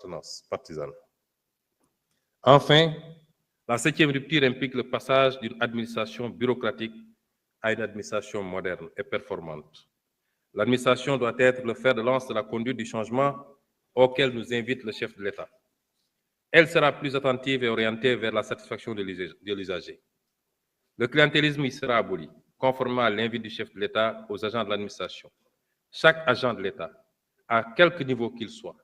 appartenance partisane. Enfin, la 7e rupture implique le passage d'une administration bureaucratique à une administration moderne et performante. L'administration doit être le fer de lance de la conduite du changement auquel nous invite le chef de l'État. Elle sera plus attentive et orientée vers la satisfaction de l'usager. Le clientélisme y sera aboli, conformément à l'invite du chef de l'État aux agents de l'administration. Chaque agent de l'État, à quelque niveau qu'il soit,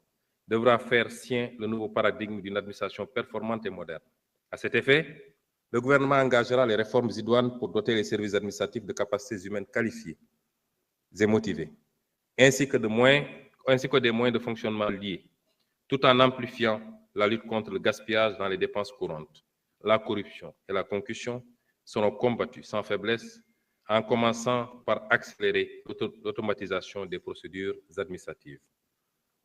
devra faire sien le nouveau paradigme d'une administration performante et moderne. À cet effet, le gouvernement engagera les réformes idoines pour doter les services administratifs de capacités humaines qualifiées et motivées, ainsi que des moyens de fonctionnement liés, tout en amplifiant la lutte contre le gaspillage dans les dépenses courantes. La corruption et la concussion seront combattues sans faiblesse, en commençant par accélérer l'automatisation des procédures administratives.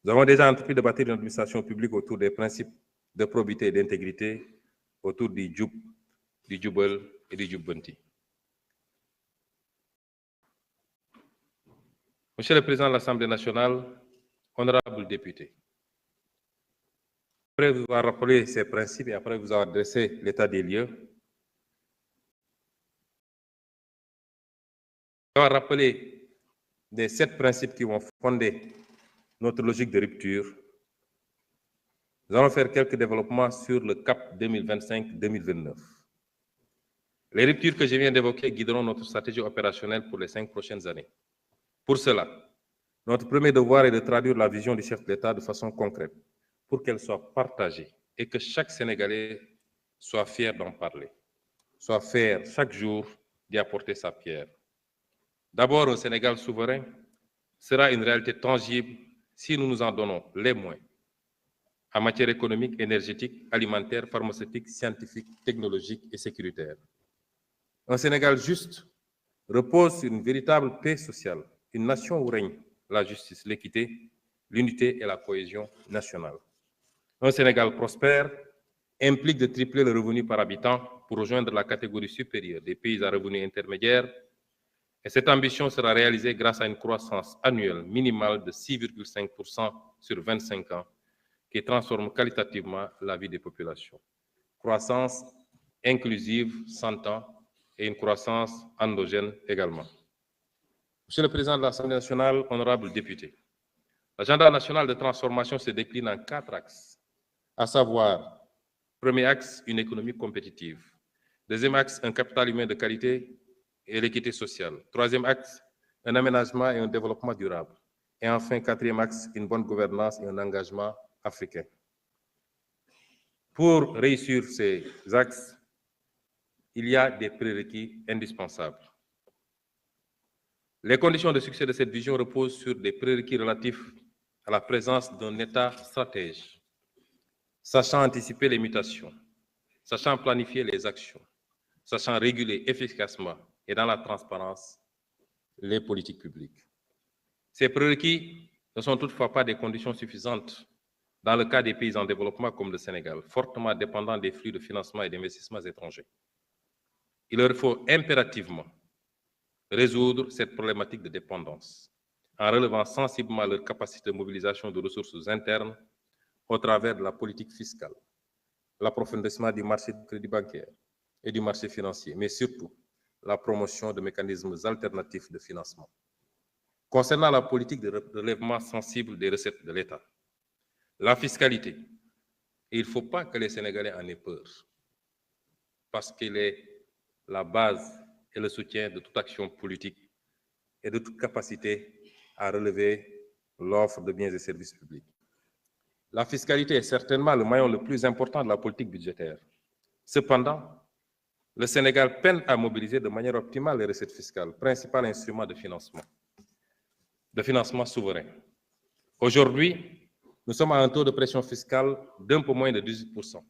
Nous avons déjà entrepris de bâtir une administration publique autour des principes de probité et d'intégrité, autour du Djoub, du Djoubel et du Djoubbanti. Monsieur le Président de l'Assemblée nationale, honorables députés, après vous avoir rappelé ces principes et après vous avoir dressé l'état des lieux, vous avoir rappelé les 7 principes qui vont fonder notre logique de rupture, nous allons faire quelques développements sur le cap 2025-2029. Les ruptures que je viens d'évoquer guideront notre stratégie opérationnelle pour les 5 prochaines années. Pour cela, notre premier devoir est de traduire la vision du chef de l'État de façon concrète, pour qu'elle soit partagée et que chaque Sénégalais soit fier d'en parler, soit fier chaque jour d'y apporter sa pierre. D'abord, un Sénégal souverain sera une réalité tangible si nous nous en donnons les moyens en matière économique, énergétique, alimentaire, pharmaceutique, scientifique, technologique et sécuritaire. Un Sénégal juste repose sur une véritable paix sociale, une nation où règne la justice, l'équité, l'unité et la cohésion nationale. Un Sénégal prospère implique de tripler le revenu par habitant pour rejoindre la catégorie supérieure des pays à revenus intermédiaires, et cette ambition sera réalisée grâce à une croissance annuelle minimale de 6,5% sur 25 ans, qui transforme qualitativement la vie des populations. Croissance inclusive, s'entend, et une croissance endogène également. Monsieur le Président de l'Assemblée nationale, honorables députés, l'agenda national de transformation se décline en 4 axes, à savoir, premier axe, une économie compétitive. Deuxième axe, un capital humain de qualité et l'équité sociale. Troisième axe, un aménagement et un développement durable. Et enfin, quatrième axe, une bonne gouvernance et un engagement africain. Pour réussir ces axes, il y a des prérequis indispensables. Les conditions de succès de cette vision reposent sur des prérequis relatifs à la présence d'un État stratège, sachant anticiper les mutations, sachant planifier les actions, sachant réguler efficacement et dans la transparence les politiques publiques. Ces prérequis ne sont toutefois pas des conditions suffisantes dans le cas des pays en développement comme le Sénégal, fortement dépendants des flux de financement et d'investissements étrangers. Il leur faut impérativement résoudre cette problématique de dépendance en relevant sensiblement leur capacité de mobilisation de ressources internes au travers de la politique fiscale, l'approfondissement du marché du crédit bancaire et du marché financier, mais surtout la promotion de mécanismes alternatifs de financement. Concernant la politique de relèvement sensible des recettes de l'État, la fiscalité, et il ne faut pas que les Sénégalais en aient peur, parce qu'elle est la base et le soutien de toute action politique et de toute capacité à relever l'offre de biens et services publics. La fiscalité est certainement le maillon le plus important de la politique budgétaire. Cependant, le Sénégal peine à mobiliser de manière optimale les recettes fiscales, principal instrument de financement souverain. Aujourd'hui, nous sommes à un taux de pression fiscale d'un peu moins de 18%,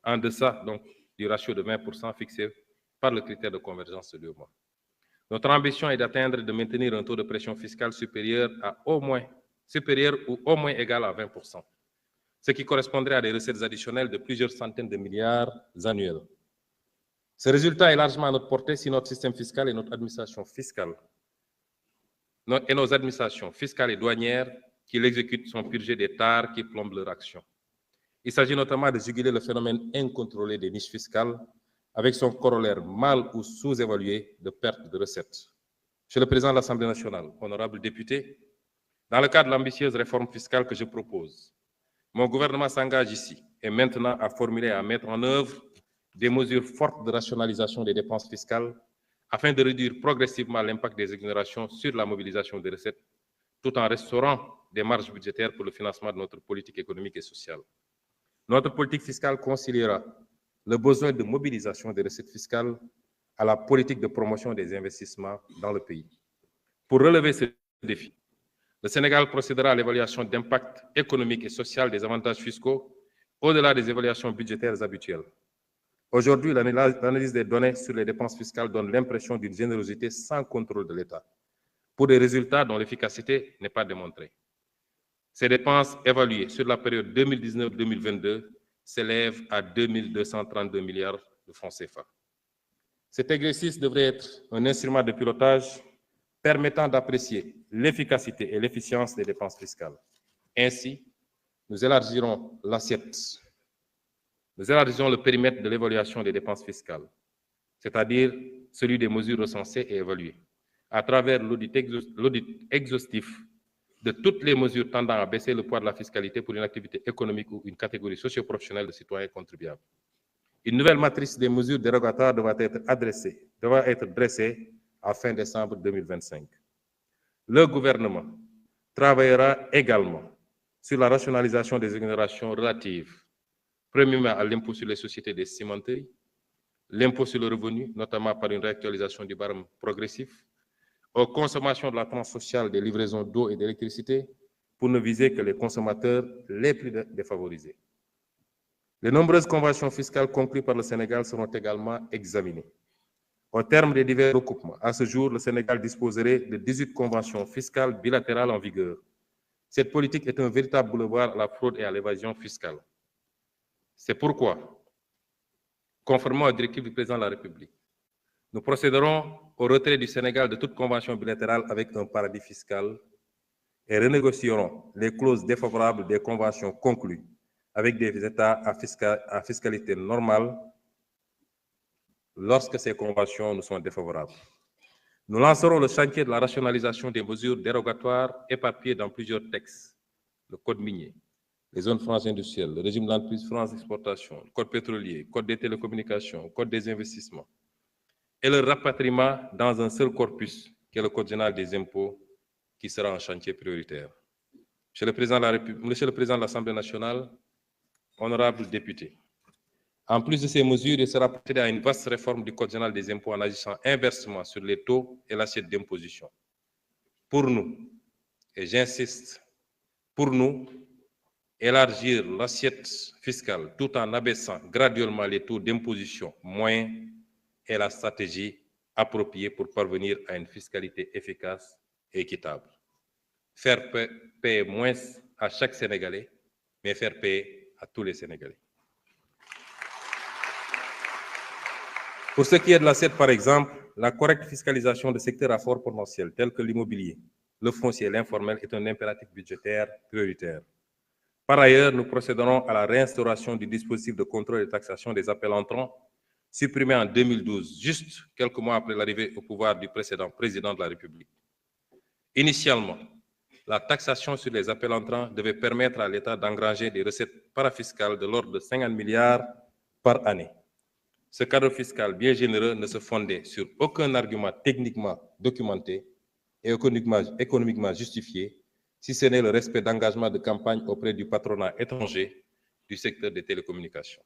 en deçà donc du ratio de 20% fixé par le critère de convergence de l'UEMOA. Notre ambition est d'atteindre et de maintenir un taux de pression fiscale supérieur ou au moins égal à 20%, ce qui correspondrait à des recettes additionnelles de plusieurs centaines de milliards annuels. Ce résultat est largement à notre portée si notre système fiscal et notre administration fiscale et nos administrations fiscales et douanières qui l'exécutent sont purgées des tares qui plombent leur action. Il s'agit notamment de juguler le phénomène incontrôlé des niches fiscales avec son corollaire mal ou sous-évalué de perte de recettes. Monsieur le Président de l'Assemblée nationale, honorables députés, dans le cadre de l'ambitieuse réforme fiscale que je propose, mon gouvernement s'engage ici et maintenant à formuler et à mettre en œuvre des mesures fortes de rationalisation des dépenses fiscales afin de réduire progressivement l'impact des exonérations sur la mobilisation des recettes, tout en restaurant des marges budgétaires pour le financement de notre politique économique et sociale. Notre politique fiscale conciliera le besoin de mobilisation des recettes fiscales à la politique de promotion des investissements dans le pays. Pour relever ce défi, le Sénégal procédera à l'évaluation d'impact économique et social des avantages fiscaux au-delà des évaluations budgétaires habituelles. Aujourd'hui, l'analyse des données sur les dépenses fiscales donne l'impression d'une générosité sans contrôle de l'État, pour des résultats dont l'efficacité n'est pas démontrée. Ces dépenses évaluées sur la période 2019-2022 s'élèvent à 2 232 milliards de francs CFA. Cet exercice devrait être un instrument de pilotage permettant d'apprécier l'efficacité et l'efficience des dépenses fiscales. Ainsi, nous élargirons l'assiette, nous élargirons le périmètre de l'évaluation des dépenses fiscales, c'est-à-dire celui des mesures recensées et évaluées, à travers l'audit exhaustif de toutes les mesures tendant à baisser le poids de la fiscalité pour une activité économique ou une catégorie socio-professionnelle de citoyens contribuables. Une nouvelle matrice des mesures dérogatoires devra être dressée à fin décembre 2025. Le gouvernement travaillera également sur la rationalisation des exonérations relatives, premièrement à l'impôt sur les sociétés des cimenteries, l'impôt sur le revenu, notamment par une réactualisation du barème progressif, aux consommations de la tranche sociale des livraisons d'eau et d'électricité, pour ne viser que les consommateurs les plus défavorisés. Les nombreuses conventions fiscales conclues par le Sénégal seront également examinées. Au terme des divers recoupements, à ce jour, le Sénégal disposerait de 18 conventions fiscales bilatérales en vigueur. Cette politique est un véritable boulevard à la fraude et à l'évasion fiscale. C'est pourquoi, conformément aux directives du Président de la République, nous procéderons au retrait du Sénégal de toute convention bilatérale avec un paradis fiscal et renégocierons les clauses défavorables des conventions conclues avec des États à fiscalité normale lorsque ces conventions nous sont défavorables. Nous lancerons le chantier de la rationalisation des mesures dérogatoires éparpillées dans plusieurs textes, le Code minier, les zones franches industrielles, le régime d'entreprise France d'exportation, le Code pétrolier, le Code des télécommunications, le Code des investissements, et le rapatriement dans un seul corpus, qui est le Code général des impôts, qui sera un chantier prioritaire. Monsieur le Président de l'Assemblée nationale, honorables députés, en plus de ces mesures, il sera procédé à une vaste réforme du Code général des impôts en agissant inversement sur les taux et l'assiette d'imposition. Pour nous, et j'insiste, pour nous, élargir l'assiette fiscale tout en abaissant graduellement les taux d'imposition moyens est la stratégie appropriée pour parvenir à une fiscalité efficace et équitable. Faire payer moins à chaque Sénégalais, mais faire payer à tous les Sénégalais. Pour ce qui est de l'assiette, par exemple, la correcte fiscalisation de secteurs à fort potentiel, tels que l'immobilier, le foncier et l'informel, est un impératif budgétaire prioritaire. Par ailleurs, nous procéderons à la réinstauration du dispositif de contrôle et de taxation des appels entrants, supprimé en 2012, juste quelques mois après l'arrivée au pouvoir du précédent président de la République. Initialement, la taxation sur les appels entrants devait permettre à l'État d'engranger des recettes parafiscales de l'ordre de 50 milliards par année. Ce cadre fiscal bien généreux ne se fondait sur aucun argument techniquement documenté et économiquement justifié, si ce n'est le respect d'engagements de campagne auprès du patronat étranger du secteur des télécommunications.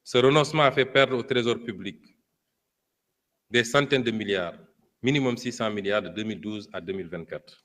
Ce renoncement a fait perdre au Trésor public des centaines de milliards, minimum 600 milliards de 2012 à 2024.